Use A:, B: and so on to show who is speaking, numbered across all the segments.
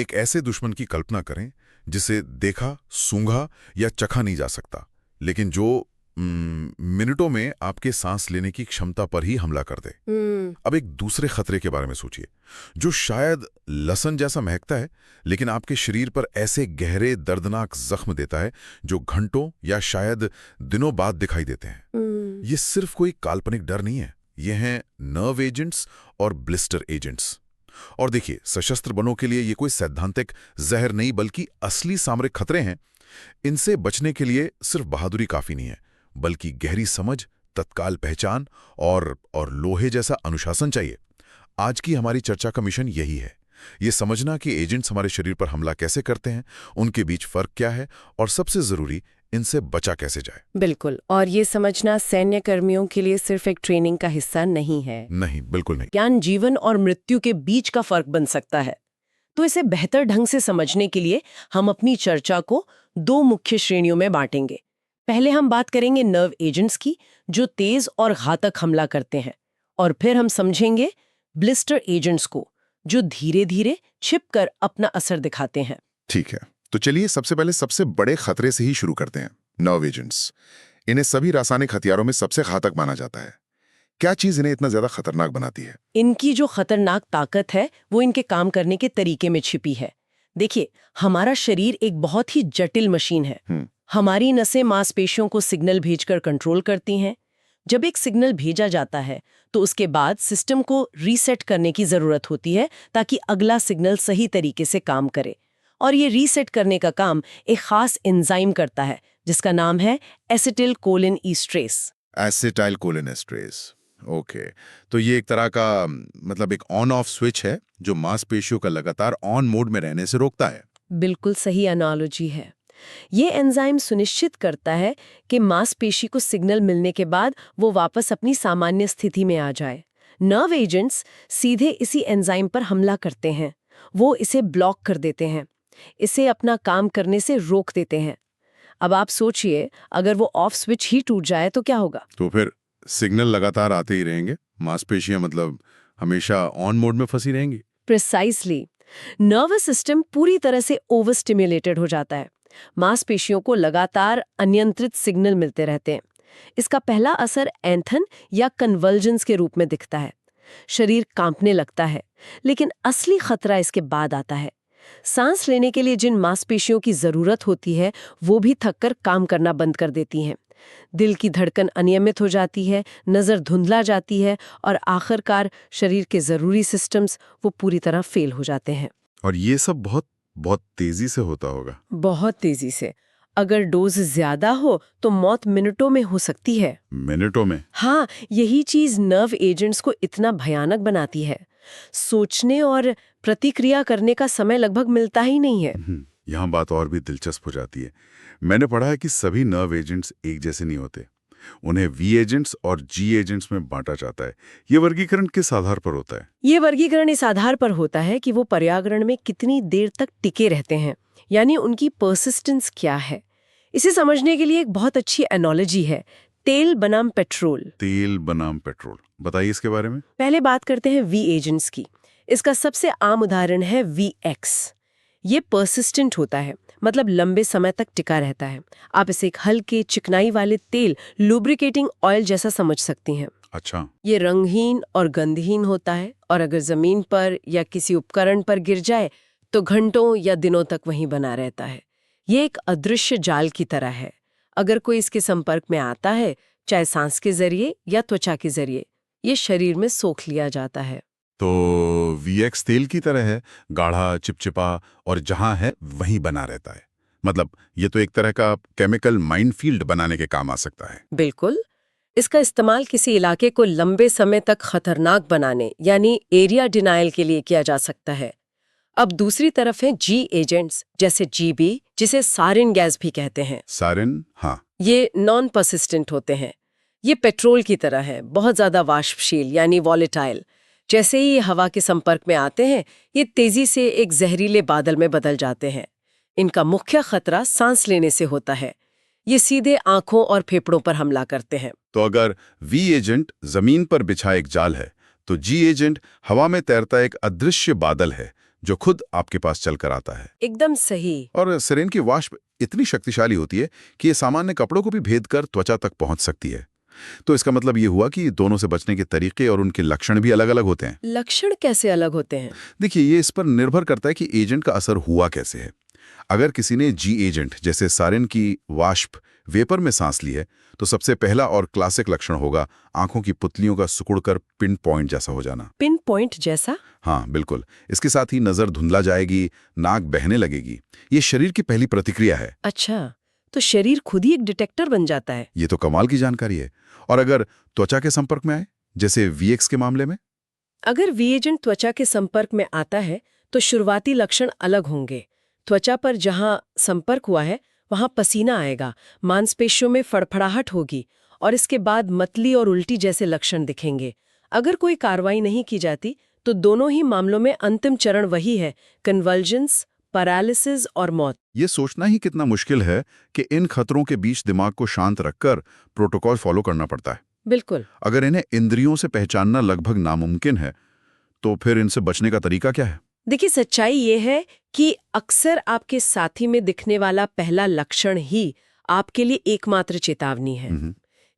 A: एक ऐसे दुश्मन की कल्पना करें जिसे देखा, सूंघा या चखा नहीं जा सकता, लेकिन जो मिनटों में आपके सांस लेने की क्षमता पर ही हमला कर दे। अब एक दूसरे खतरे के बारे में सोचिए, जो शायद लहसुन जैसा महकता है, लेकिन आपके शरीर पर ऐसे गहरे दर्दनाक जख्म देता है जो घंटों या शायद दिनों बाद दिखाई देते हैं। ये सिर्फ कोई काल्पनिक डर नहीं है, ये हैं नर्व एजेंट्स और ब्लिस्टर एजेंट्स। और देखिए, सशस्त्र बलों के लिए ये कोई सैद्धांतिक जहर नहीं, बल्कि असली सामरिक खतरे हैं। इनसे बचने के लिए सिर्फ बहादुरी काफी नहीं है, बल्कि गहरी समझ, तत्काल पहचान और लोहे जैसा अनुशासन चाहिए। आज की हमारी चर्चा का मिशन यही है, ये समझना कि एजेंट्स हमारे शरीर पर हमला कैसे करते हैं, उनके बीच फर्क क्या है और सबसे जरूरी, इनसे बचा कैसे जाए।
B: बिल्कुल, और ये समझना सैन्य कर्मियों के लिए सिर्फ एक ट्रेनिंग का हिस्सा नहीं है।
A: नहीं, बिल्कुल नहीं।
B: ज्ञान जीवन और मृत्यु के बीच का फर्क बन सकता है। तो इसे बेहतर ढंग से समझने के लिए हम अपनी चर्चा को दो मुख्य श्रेणियों में बांटेंगे। पहले हम बात करेंगे नर्व एजेंट्स की, जो तेज और घातक हमला करते हैं, और फिर हम समझेंगे ब्लिस्टर एजेंट्स को, जो धीरे धीरे छिपकर अपना असर दिखाते हैं।
C: ठीक है, तो चलिए सबसे पहले सबसे बड़े खतरे से ही शुरू करते हैं, नर्व एजेंट्स। इन्हें सभी रासायनिक हथियारों में सबसे घातक माना जाता है। क्या चीज इन्हें इतना ज्यादा खतरनाक बनाती है?
B: इनकी जो खतरनाक ताकत है वो इनके काम करने के तरीके में छिपी है। देखिए, हमारा शरीर एक बहुत ही जटिल मशीन है। हमारी नसें मांसपेशियों को सिग्नल भेजकर कंट्रोल करती हैं। जब एक सिग्नल भेजा जाता है तो उसके बाद सिस्टम को रीसेट करने की जरूरत होती है ताकि अगला सिग्नल सही तरीके से काम करे। और ये रीसेट करने का काम एक खास एंजाइम करता है जिसका नाम है acetylcholinesterase.
C: Acetylcholinesterase, okay. तो ये एक तरह का मतलब एक ऑन ऑफ स्विच है जो मांसपेशियों का लगातार ऑन मोड में रहने से रोकता है।
B: बिल्कुल सही एनालॉजी है। ये एंजाइम सुनिश्चित करता है कि मांसपेशी को सिग्नल मिलने के बाद वो वापस अपनी सामान्य स्थिति में आ जाए। नर्व एजेंट्स सीधे इसी एंजाइम पर हमला करते हैं। वो इसे ब्लॉक कर देते हैं, इसे अपना काम करने से रोक देते हैं। अब आप सोचिए, अगर वो ऑफ स्विच ही टूट जाए तो क्या होगा?
C: तो फिर सिग्नल लगातार आते ही रहेंगे, मांसपेशियां मतलब हमेशा ऑन मोड में फंसी रहेंगी।
B: प्रिसाइसली। नर्वस सिस्टम पूरी तरह से ओवर स्टिम्युलेटेड हो जाता है। मांसपेशियों को लगातार अनियंत्रित सिग्नल मिलते रहते हैं। इसका पहला असर एंथन या कन्वर्जेंस के रूप में दिखता है। शरीर कांपने लगता है, लेकिन असली खतरा इसके बाद आता है। सांस लेने के लिए जिन मांसपेशियों की जरूरत होती है वो भी थककर काम करना बंद कर देती हैं। दिल की धड़कन अनियमित हो जाती है, नजर धुंधला जाती है और आखिरकार शरीर के जरूरी सिस्टम्स वो पूरी तरह फेल हो जाते हैं।
C: और ये सब बहुत बहुत तेजी से होता होगा।
B: बहुत तेजी से। अगर डोज ज्यादा हो तो मौत मिनटों में हो सकती है।
C: मिनटों में?
B: हाँ, यही चीज नर्व एजेंट्स को इतना भयानक बनाती है। सोचने और प्रतिक्रिया करने का समय लगभग मिलता ही नहीं है।
C: यहाँ बात और भी दिलचस्प हो जाती है। मैंने पढ़ा है कि सभी नर्व एजेंट्स एक जैसे नहीं होते। उन्हें वी एजेंट्स और जी एजेंट्स में बांटा जाता है। ये वर्गीकरण किस आधार पर होता है?
B: ये वर्गीकरण इस आधार पर होता है कि वो पर्यावरण में कितनी देर तक टिके रहते हैं, यानी उनकी परसिस्टेंस क्या है। इसे समझने के लिए एक बहुत अच्छी एनालॉजी है, तेल बनाम पेट्रोल।
C: तेल बनाम पेट्रोल, बताइए इसके बारे में।
B: पहले बात करते हैं वी एजेंट्स की। इसका सबसे आम उदाहरण है VX। ये परसिस्टेंट होता है, मतलब लंबे समय तक टिका रहता है। आप इसे एक हल्के चिकनाई वाले तेल, लुब्रिकेटिंग ऑयल जैसा समझ सकती हैं।
C: अच्छा।
B: ये रंगहीन और गंधहीन होता है, और अगर जमीन पर या किसी उपकरण पर गिर जाए तो घंटों या दिनों तक वहीं बना रहता है। ये एक अदृश्य जाल की तरह है। अगर कोई इसके संपर्क में आता है, चाहे सांस के जरिए या त्वचा के जरिए, ये शरीर में सोख लिया जाता है।
C: तो VX तेल की तरह है, गाढ़ा, चिपचिपा और जहां है वहीं बना रहता है। मतलब ये तो एक तरह का केमिकल माइनफील्ड बनाने के काम आ सकता है।
B: बिल्कुल। इसका इस्तेमाल किसी इलाके को लंबे समय तक खतरनाक बनाने, यानी एरिया डिनायल के लिए किया जा सकता है। अब दूसरी तरफ है जी एजेंट्स, जैसे GB, जिसे सारिन गैस भी कहते हैं।
C: सारिन? हाँ।
B: ये नॉन परसिस्टेंट होते हैं। ये पेट्रोल की तरह है, बहुत ज्यादा वाष्पशील यानी वॉलेटाइल। जैसे ही ये हवा के संपर्क में आते हैं, ये तेजी से एक जहरीले बादल में बदल जाते हैं। इनका मुख्य खतरा सांस लेने से होता है। ये सीधे आंखों और फेफड़ों पर हमला करते हैं।
C: तो अगर वी एजेंट जमीन पर बिछा एक जाल है, तो जी एजेंट हवा में तैरता एक अदृश्य बादल है
A: जो खुद आपके पास चलकर आता है।
B: एकदम सही।
A: और सेरेन की वाष्प इतनी शक्तिशाली होती है कि ये सामान्य कपड़ों को भी भेद कर त्वचा तक पहुंच सकती है। तो इसका मतलब ये हुआ कि दोनों से बचने के तरीके और उनके लक्षण भी अलग अलग होते हैं।
B: लक्षण कैसे अलग होते हैं?
A: देखिए, ये इस पर निर्भर करता है कि एजेंट का असर हुआ कैसे है। अगर किसी ने जी एजेंट जैसे सारिन की वाष्प वेपर में सांस ली है तो सबसे पहला और क्लासिक लक्षण होगा आंखों की पुतलियों का सिकुड़कर पिन पॉइंट जैसा हो जाना।
B: पिन पॉइंट जैसा?
A: हाँ बिल्कुल। इसके साथ ही नजर धुंधला जाएगी, नाक बहने लगेगी। ये शरीर की पहली प्रतिक्रिया है।
B: अच्छा, तो शरीर खुद ही एक डिटेक्टर बन जाता है।
A: ये तो कमाल की जानकारी है। और अगर त्वचा के संपर्क में आए, जैसे वीएक्स के मामले में?
B: अगर वी एजेंट त्वचा के संपर्क में आता है तो शुरुआती लक्षण अलग होंगे। त्वचा पर जहां संपर्क हुआ है वहां पसीना आएगा, मांसपेशियों में फड़फड़ाहट होगी और इसके बाद मतली और उल्टी जैसे लक्षण दिखेंगे। अगर कोई कार्रवाई नहीं की जाती तो दोनों ही मामलों में अंतिम चरण वही है, कन्वल्जन्स, पैरालिसिस और मौत।
A: ये सोचना ही कितना मुश्किल है कि इन खतरों के बीच दिमाग को शांत रखकर प्रोटोकॉल फॉलो करना पड़ता है।
B: बिल्कुल।
A: अगर इन्हें इंद्रियों से पहचानना लगभग नामुमकिन है तो फिर इनसे बचने का तरीका क्या है?
B: देखिए, सच्चाई ये है कि अक्सर आपके साथी में दिखने वाला पहला लक्षण ही आपके लिए एकमात्र चेतावनी है।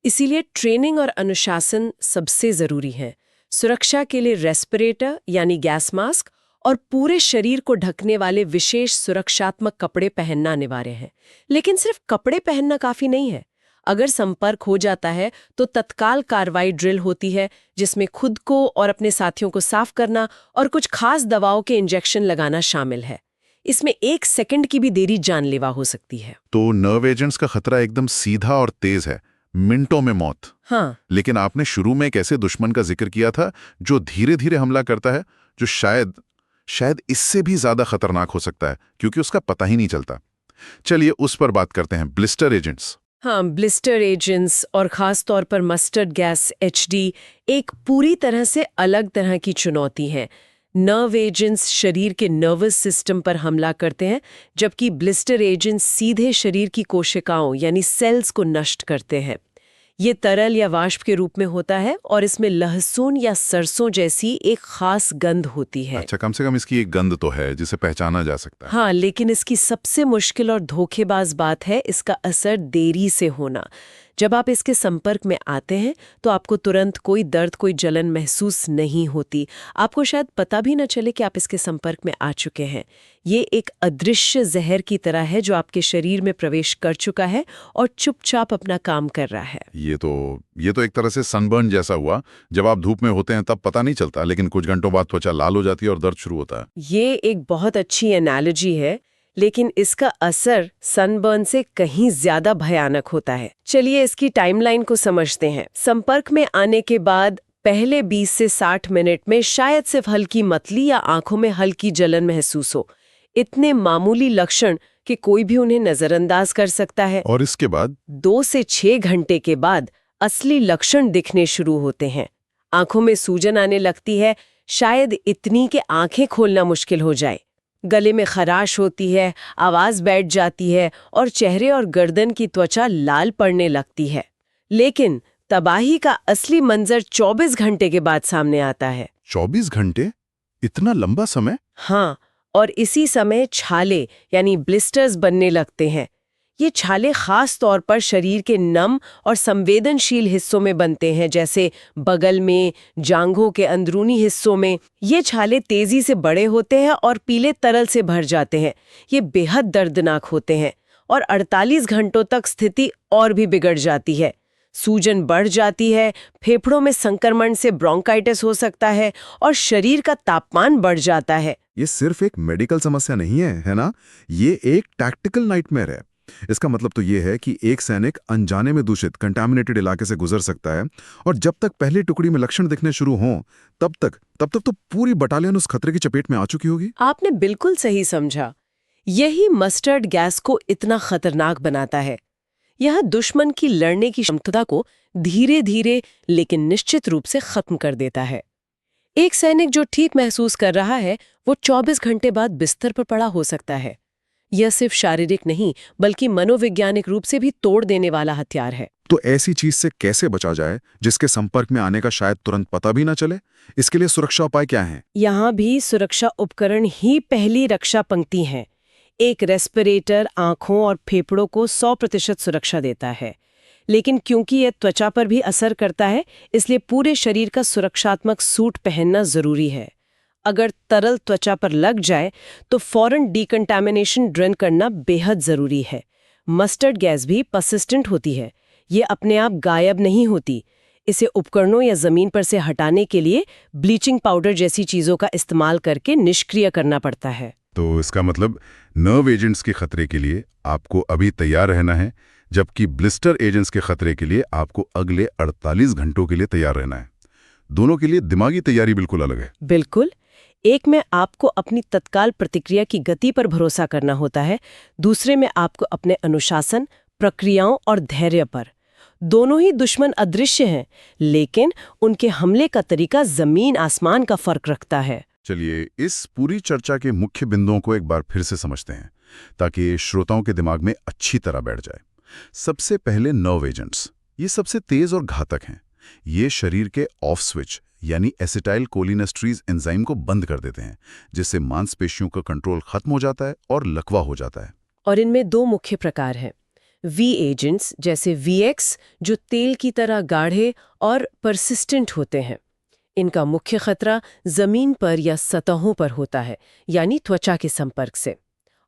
B: इसीलिए ट्रेनिंग और अनुशासन सबसे जरूरी है। सुरक्षा के लिए रेस्पिरेटर यानी गैस मास्क और पूरे शरीर को ढकने वाले विशेष सुरक्षात्मक कपड़े पहनना अनिवार्य है। लेकिन सिर्फ कपड़े पहनना काफी नहीं है। अगर संपर्क हो जाता है तो तत्काल कार्रवाई ड्रिल होती है, जिसमें खुद को और अपने साथियों को साफ करना और कुछ खास दवाओं के इंजेक्शन लगाना शामिल है। इसमें 1 सेकंड की भी देरी जानलेवा हो सकती है।
A: तो नर्व एजेंट्स का खतरा एकदम सीधा और तेज है, मिनटों में मौत।
B: हाँ।
A: लेकिन आपने शुरू में एक ऐसे दुश्मन का जिक्र किया था जो धीरे धीरे हमला करता है, जो शायद इससे भी ज्यादा खतरनाक हो सकता है क्योंकि उसका पता ही नहीं चलता। चलिए उस पर बात करते हैं, ब्लिस्टर एजेंट्स।
B: हाँ, ब्लिस्टर एजेंट्स और खास तौर पर मस्टर्ड गैस HD एक पूरी तरह से अलग तरह की चुनौती है। नर्व एजेंट्स शरीर के नर्वस सिस्टम पर हमला करते हैं, जबकि ब्लिस्टर एजेंट्स सीधे शरीर की कोशिकाओं यानी सेल्स को नष्ट करते हैं। ये तरल या वाष्प के रूप में होता है और इसमें लहसुन या सरसों जैसी एक खास गंध होती है।
A: अच्छा, कम से कम इसकी एक गंध तो है जिसे पहचाना जा सकता है।
B: हाँ, लेकिन इसकी सबसे मुश्किल और धोखेबाज बात है इसका असर देरी से होना। जब आप इसके संपर्क में आते हैं तो आपको तुरंत कोई दर्द, कोई जलन महसूस नहीं होती। आपको शायद पता भी न चले कि आप इसके संपर्क में आ चुके हैं। ये एक अदृश्य जहर की तरह है जो आपके शरीर में प्रवेश कर चुका है और चुपचाप अपना काम कर रहा है।
A: ये तो एक तरह से सनबर्न जैसा हुआ। जब आप धूप में होते हैं तब पता नहीं चलता, लेकिन कुछ घंटों बाद त्वचा लाल हो जाती है और दर्द शुरू होता है।
B: ये एक बहुत अच्छी एनालॉजी है, लेकिन इसका असर सनबर्न से कहीं ज्यादा भयानक होता है। चलिए इसकी टाइमलाइन को समझते हैं। संपर्क में आने के बाद पहले 20 से 60 मिनट में शायद सिर्फ हल्की मतली या आंखों में हल्की जलन महसूस हो। इतने मामूली लक्षण कि कोई भी उन्हें नजरअंदाज कर सकता है।
A: और इसके बाद
B: 2 से 6 घंटे के बाद असली लक्षण दिखने शुरू होते हैं। आंखों में सूजन आने लगती है, शायद इतनी कि आंखें खोलना मुश्किल हो जाए। गले में खराश होती है, आवाज बैठ जाती है और चेहरे और गर्दन की त्वचा लाल पड़ने लगती है। लेकिन तबाही का असली मंजर 24 घंटे के बाद सामने आता है।
A: 24 घंटे? इतना लंबा समय?
B: हाँ, और इसी समय छाले यानी ब्लिस्टर्स बनने लगते हैं। ये छाले खास तौर पर शरीर के नम और संवेदनशील हिस्सों में बनते हैं, जैसे बगल में, जांघों के अंदरूनी हिस्सों में। ये छाले तेजी से बड़े होते हैं और पीले तरल से भर जाते हैं। ये बेहद दर्दनाक होते हैं और 48 घंटों तक स्थिति और भी बिगड़ जाती है। सूजन बढ़ जाती है, फेफड़ों में संक्रमण से ब्रोंकाइटिस हो सकता है और शरीर का तापमान बढ़ जाता है।
A: ये सिर्फ एक मेडिकल समस्या नहीं है ना? ये एक टैक्टिकल नाइटमेयर है। इसका मतलब तो ये है कि एक सैनिक अनजाने में दूषित कंटामिनेटेड इलाके से गुजर सकता है और जब तक पहली टुकड़ी में लक्षण दिखने शुरू हों तब तक तो पूरी बटालियन उस खतरे की चपेट में आ चुकी होगी।
B: आपने बिल्कुल सही समझा। यही मस्टर्ड गैस को इतना खतरनाक बनाता है। यह दुश्मन की लड़ने की क्षमता को धीरे धीरे लेकिन निश्चित रूप से खत्म कर देता है। एक सैनिक जो ठीक महसूस कर रहा है वो 24 घंटे बाद बिस्तर पर पड़ा हो सकता है। यह सिर्फ शारीरिक नहीं बल्कि मनोवैज्ञानिक रूप से भी तोड़ देने वाला हथियार है।
D: तो ऐसी चीज से कैसे बचा जाए जिसके संपर्क में आने का शायद तुरंत पता भी ना चले? इसके लिए सुरक्षा उपाय क्या हैं?
B: यहाँ भी सुरक्षा उपकरण ही पहली रक्षा पंक्ति है। एक रेस्पिरेटर आंखों और फेफड़ों को 100% सुरक्षा देता है, लेकिन क्योंकि यह त्वचा पर भी असर करता है, इसलिए पूरे शरीर का सुरक्षात्मक सूट पहनना जरूरी है। अगर तरल त्वचा पर लग जाए तो फौरन डिकंटामिनेशन ड्रेन करना बेहद जरूरी है। मस्टर्ड गैस भी पर्सिस्टेंट होती है, ये अपने आप गायब नहीं होती। इसे उपकरणों या जमीन पर से हटाने के लिए ब्लीचिंग पाउडर जैसी चीजों का इस्तेमाल करके निष्क्रिय करना पड़ता है।
C: तो इसका मतलब नर्व एजेंट्स के खतरे के लिए आपको अभी तैयार रहना है, जबकि ब्लिस्टर एजेंट्स के खतरे के लिए आपको अगले 48 घंटों के लिए तैयार रहना है। दोनों के लिए दिमागी तैयारी बिल्कुल अलग है।
B: बिल्कुल। एक में आपको अपनी तत्काल प्रतिक्रिया की गति पर भरोसा करना होता है, दूसरे में आपको अपने अनुशासन, प्रक्रियाओं और धैर्य पर। दोनों ही दुश्मन अदृश्य हैं, लेकिन उनके हमले का तरीका जमीन आसमान का फर्क रखता है।
C: चलिए इस पूरी चर्चा के मुख्य बिंदुओं को एक बार फिर से समझते हैं, ताकि श्रोताओं के दिमाग में अच्छी तरह बैठ जाए। सबसे पहले नर्व एजेंट्स, ये सबसे तेज और घातक हैं। ये शरीर के ऑफ स्विच यानी एसिटाइल कोलिनेस्ट्रीज एंजाइम को बंद कर देते हैं, जिससे मांसपेशियों का कंट्रोल खत्म हो जाता है और लकवा हो जाता है।
B: और इनमें दो मुख्य प्रकार हैं। वी एजेंट्स जैसे VX, जो तेल की तरह गाढ़े और परसिस्टेंट होते हैं। इनका मुख्य खतरा जमीन पर या सतहों पर होता है, यानी त्वचा के संपर्क से।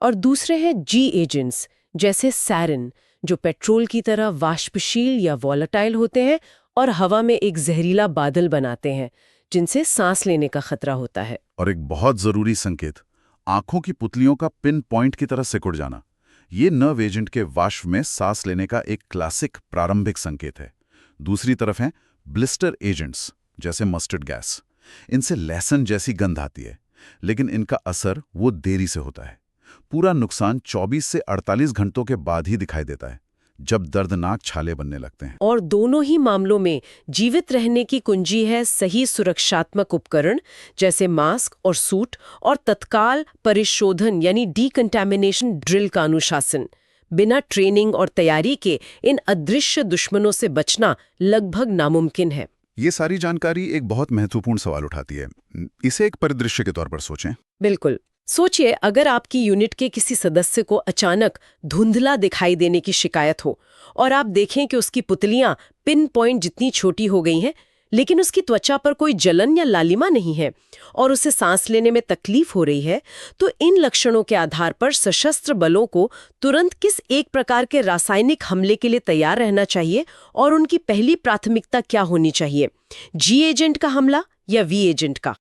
B: और दूसरे हैं G एजेंट्स जैसे सैरिन, जो पेट्रोल की तरह वाष्पशील या वॉलेटाइल होते हैं और हवा में एक जहरीला बादल बनाते हैं, जिनसे सांस लेने का खतरा होता है।
C: और एक बहुत जरूरी संकेत, आंखों की पुतलियों का पिन पॉइंट की तरह सिकुड़ जाना। ये नर्व एजेंट के वाष्प में सांस लेने का एक क्लासिक प्रारंभिक संकेत है। दूसरी तरफ हैं ब्लिस्टर एजेंट्स जैसे मस्टर्ड गैस। इनसे लहसुन जैसी गंध आती है, लेकिन इनका असर वो देरी से होता है। पूरा नुकसान 24 से 48 घंटों के बाद ही दिखाई देता है, जब दर्दनाक छाले बनने लगते हैं।
B: और दोनों ही मामलों में जीवित रहने की कुंजी है सही सुरक्षात्मक उपकरण जैसे मास्क और सूट, और तत्काल परिशोधन यानी डिकंटामिनेशन ड्रिल का अनुशासन। बिना ट्रेनिंग और तैयारी के इन अदृश्य दुश्मनों से बचना लगभग नामुमकिन है।
C: ये सारी जानकारी एक बहुत महत्वपूर्ण सवाल उठाती है। इसे एक परिदृश्य के तौर पर सोचें।
B: बिल्कुल। सोचिए, अगर आपकी यूनिट के किसी सदस्य को अचानक धुंधला दिखाई देने की शिकायत हो और आप देखें कि उसकी पुतलियां पिन पॉइंट जितनी छोटी हो गई हैं, लेकिन उसकी त्वचा पर कोई जलन या लालिमा नहीं है और उसे सांस लेने में तकलीफ हो रही है, तो इन लक्षणों के आधार पर सशस्त्र बलों को तुरंत किस एक प्रकार के रासायनिक हमले के लिए तैयार रहना चाहिए और उनकी पहली प्राथमिकता क्या होनी चाहिए, G एजेंट का हमला या V एजेंट का।